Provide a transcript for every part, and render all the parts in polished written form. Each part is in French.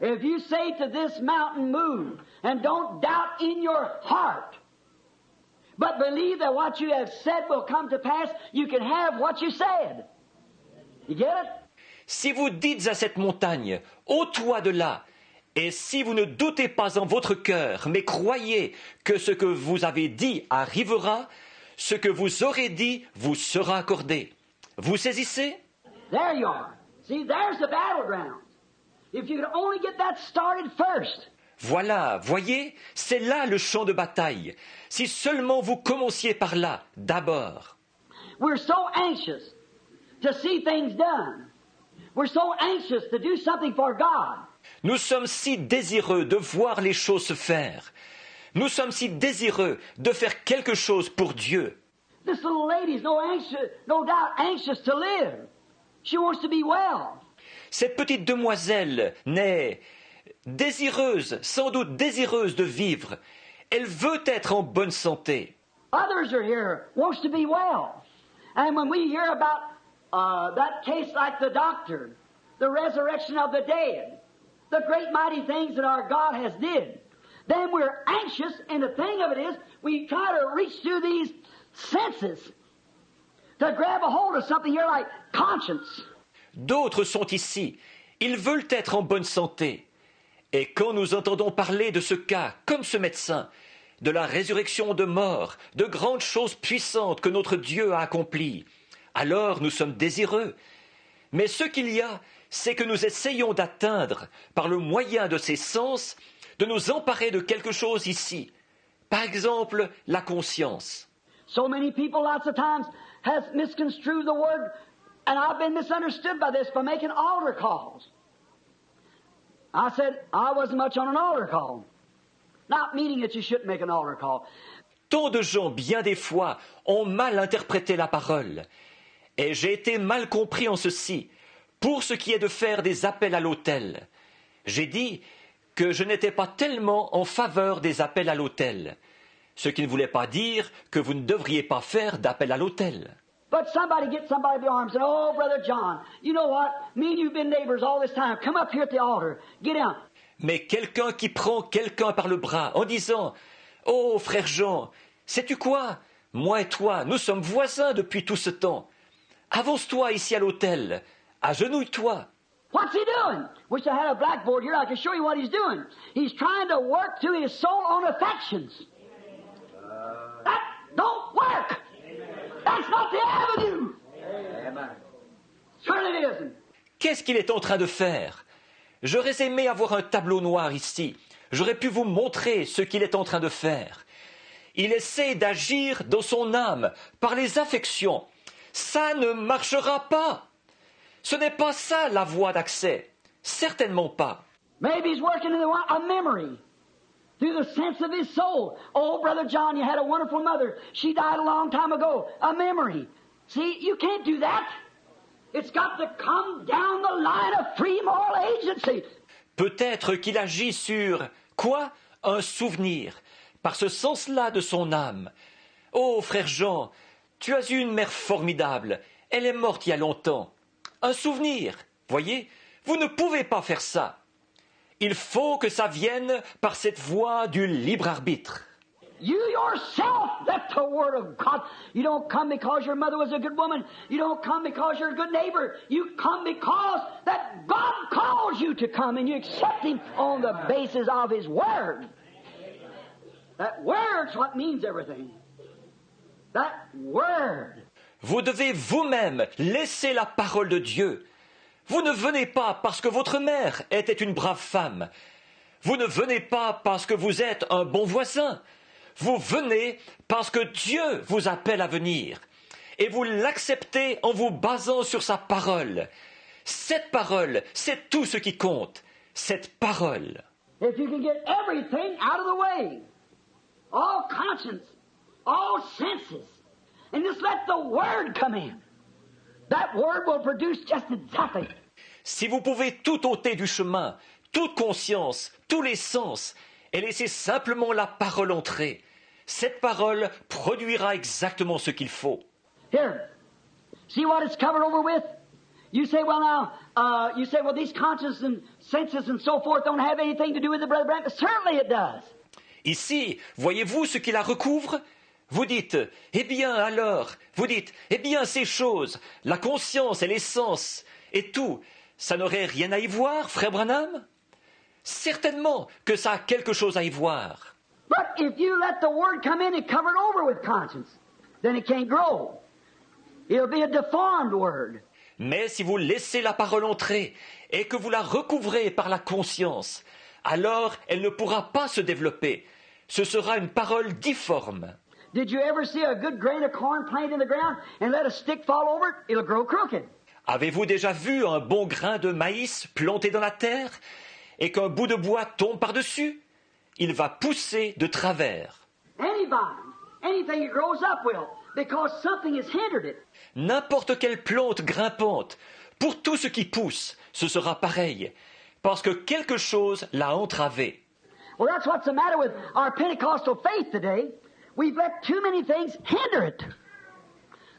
If you say to this mountain, move, and don't doubt in your heart, but believe that what you have said will come to pass, you can have what you said. You get it? Si vous dites à cette montagne, ôte-toi de là, et si vous ne doutez pas en votre cœur, mais croyez que ce que vous avez dit arrivera, ce que vous aurez dit vous sera accordé. Vous saisissez? There you are. See, there's the battleground. If you could only get that started first. Voilà, voyez, c'est là le champ de bataille. Si seulement vous commenciez par là, d'abord. We're so anxious to see things done. We're so anxious to do something for God. Nous sommes si désireux de voir les choses se faire. Nous sommes si désireux de faire quelque chose pour Dieu. This little lady's no doubt anxious to live. She wants to be well. Cette petite demoiselle n'est désireuse, sans doute désireuse de vivre. Elle veut être en bonne santé. Others are here, wants to be well. And when we hear about that case like the doctor, the resurrection of the dead, the great mighty things that our God has did, then we're anxious, and the thing of it is, we try to reach through these senses to grab a hold of something here like conscience. D'autres sont ici. Ils veulent être en bonne santé. Et quand nous entendons parler de ce cas, comme ce médecin, de la résurrection de mort, de grandes choses puissantes que notre Dieu a accomplies, alors nous sommes désireux. Mais ce qu'il y a, c'est que nous essayons d'atteindre, par le moyen de ces sens, de nous emparer de quelque chose ici. Par exemple, la conscience. So many people lots of times has misconstrued the word, and I've been misunderstood by this for making altar calls. I said I wasn't much on an altar call. Not meaning that you shouldn't make an altar call. Tant de gens, bien des fois, ont mal interprété la parole. Et j'ai été mal compris en ceci, pour ce qui est de faire des appels à l'autel. J'ai dit que je n'étais pas tellement en faveur des appels à l'autel, ce qui ne voulait pas dire que vous ne devriez pas faire d'appel à l'autel. But somebody gets somebody by the arm and said, "Oh, Brother John, you know what? Me and you've been neighbors all this time. Come up here at the altar. Get down." Mais quelqu'un qui prend quelqu'un par le bras en disant « Oh, frère Jean, sais-tu quoi? Moi et toi, nous sommes voisins depuis tout ce temps. Avance-toi ici à l'autel. Agenouille-toi. » What's he doing? Wish I had a blackboard here. I could show you what he's doing. He's trying to work through his soul on affections. That don't work. That's not the avenue. Certainly it isn't. Qu'est-ce qu'il est en train de faire? J'aurais aimé avoir un tableau noir ici. J'aurais pu vous montrer ce qu'il est en train de faire. Il essaie d'agir dans son âme, par les affections. Ça ne marchera pas. Ce n'est pas ça la voie d'accès. Certainement pas. Maybe he's working in a memory. Through the sense of his soul. Oh, Brother John, you had a wonderful mother. She died a long time ago. A memory. See, you can't do that. It's got to come down the line of free moral agency. Peut-être qu'il agit sur, quoi? Un souvenir, par ce sens-là de son âme. Oh, frère Jean, tu as eu une mère formidable. Elle est morte il y a longtemps. Un souvenir, voyez? Vous ne pouvez pas faire ça. Il faut que ça vienne par cette voie du libre arbitre. You yourself, that's the word of God. You don't come because your mother was a good woman. You don't come because you're a good neighbor. You come because that God calls you to come and you accept Him on the basis of His Word. That Word's what means everything. That Word. Vous devez vous-même laisser la parole de Dieu. Vous ne venez pas parce que votre mère était une brave femme. Vous ne venez pas parce que vous êtes un bon voisin. Vous venez parce que Dieu vous appelle à venir. Et vous l'acceptez en vous basant sur sa parole. Cette parole, c'est tout ce qui compte. Cette parole. If you can get everything out of the way, all conscience, all senses, and just let the Word come in, that Word will produce just exactly. Si vous pouvez tout ôter du chemin, toute conscience, tous les sens, et laisser simplement la parole entrer, cette parole produira exactement ce qu'il faut. Here, see what it's covered over with? You say, well, these consciences and senses and so forth don't have anything to do with it, Brother Branham. Certainly it does. Ici, voyez-vous ce qui la recouvre? Vous dites, eh bien alors, vous dites, eh bien ces choses, la conscience et l'essence et tout, ça n'aurait rien à y voir, frère Branham? Certainement que ça a quelque chose à y voir. But if you let the word come in and cover it over with conscience, then it can't grow. It'll be a deformed word. Mais si vous laissez la parole entrer et que vous la recouvrez par la conscience, alors elle ne pourra pas se développer. Ce sera une parole difforme. Did you ever see a good grain of corn planted in the ground and let a stick fall over it? It'll grow crooked. Avez-vous déjà vu un bon grain de maïs planté dans la terre et qu'un bout de bois tombe par-dessus? Il va pousser de travers. Any vine, anything that grows up will, because something has hindered it. N'importe quelle plante grimpante, pour tout ce qui pousse, ce sera pareil, parce que quelque chose l'a entravé. Well, that's what's the matter with our Pentecostal faith today. We've let too many things hinder it.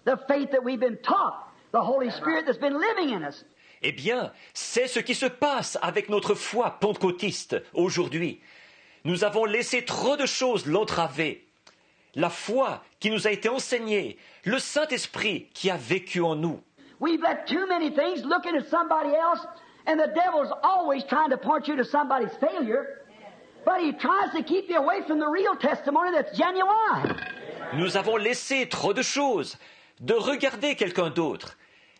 The faith that we've been taught, the Holy Spirit that's been living in us. Eh bien, c'est ce qui se passe avec notre foi pentecôtiste aujourd'hui. Nous avons laissé trop de choses l'entraver. La foi qui nous a été enseignée, le Saint-Esprit qui a vécu en nous. We've let too many things looking at somebody else, and the devil's always trying to point you to somebody's failure. But he tries to keep you away from the real testimony that's genuine. Nous avons laissé trop de choses, de regarder quelqu'un d'autre.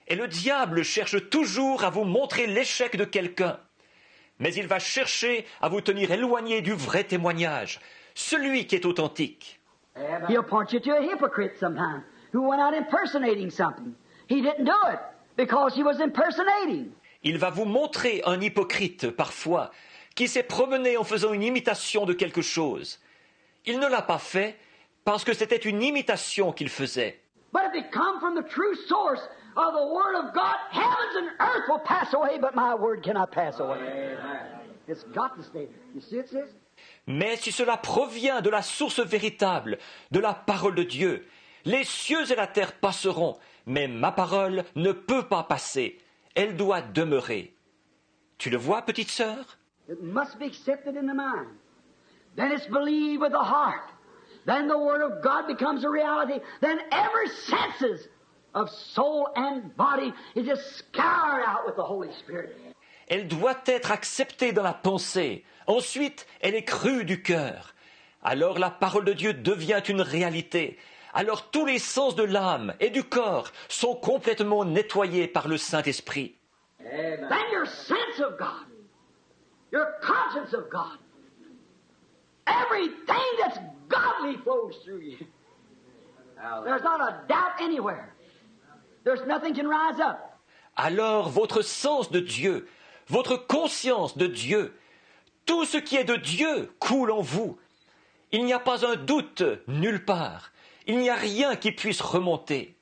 Et le diable cherche toujours à vous montrer l'échec de quelqu'un. Mais il va chercher à vous tenir éloigné du vrai témoignage, celui qui est authentique. He'll point you to a hypocrite sometimes who went out impersonating something. He didn't do it because he was impersonating. Il va vous montrer un hypocrite, parfois, qui s'est promené en faisant une imitation de quelque chose. Il ne l'a pas fait parce que c'était une imitation qu'il faisait. But if it come from the true source of the Word of God, heavens and earth will pass away, but my word cannot pass away. It's got to stay there. You see it says? Mais si cela provient de la source véritable, de la parole de Dieu, les cieux et la terre passeront, mais ma parole ne peut pas passer. Elle doit demeurer. Tu le vois, petite sœur? It must be accepted in the mind. Then it's believed with the heart. Then the Word of God becomes a reality. Then every senses of soul and body is just scoured out with the Holy Spirit. Elle doit être acceptée dans la pensée. Ensuite, elle est crue du cœur. Alors la parole de Dieu devient une réalité. Alors tous les sens de l'âme et du corps sont complètement nettoyés par le Saint-Esprit. Then your sense of God, your conscience of God, everything that's godly flows through you. There's not a doubt anywhere. There's nothing can rise up. Alors votre sens de Dieu, votre conscience de Dieu, tout ce qui est de Dieu coule en vous. Il n'y a pas un doute nulle part. Il n'y a rien qui puisse remonter.